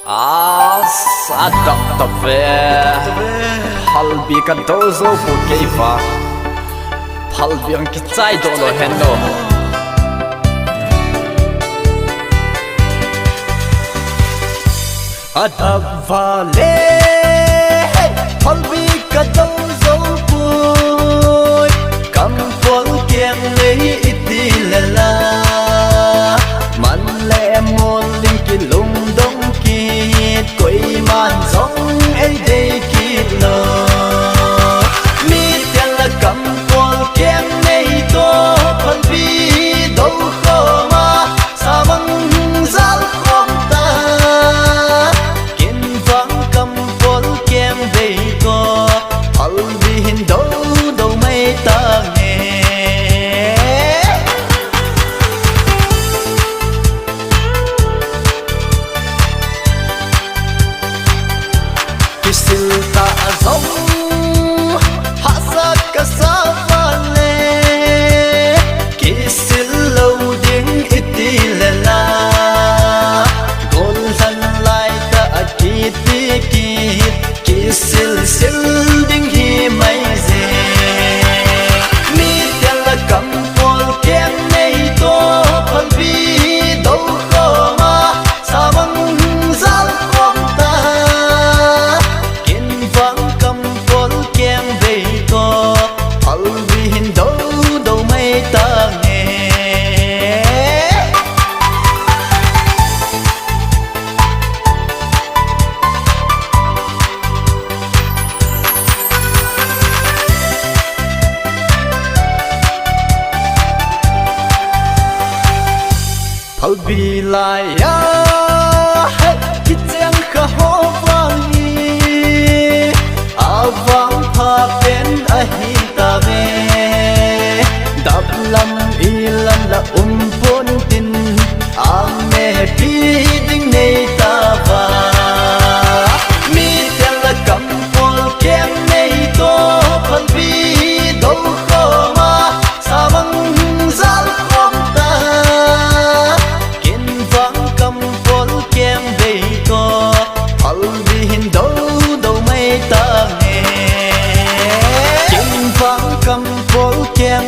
Sadap tabe halbi ka dozo pukeiva halbi ang kitzai dolo hendo adavale halbi ka dozo pui kampol kem nei itilala man le mon ling kilung dong kit koi man song ai dei kit lo mi tiang la kampol kem nei to halbi do ko ma samang zal khom ta kin vang kampol kem dei ko halbi hin do do mai ta nghe silta azom hasa kasavale kisil loading itilala golhan laita akiti kit kisil sil ding hi mai ze mi tela kampol kem nei to halbi do ko ma samang zal khom ta halbi hin do do mai ta nghe halbi lai ya kiteng kha ho wangi awang pha pen ahi đập lâm ilan là pon tin ang me pi ding nei ta va mi tel la kam pol kem nei to phan pi do ko ma samang zal khom ta kin vang kam pol kem dei ko hal bi hin do do mai ta nghe kin vang kam pol kem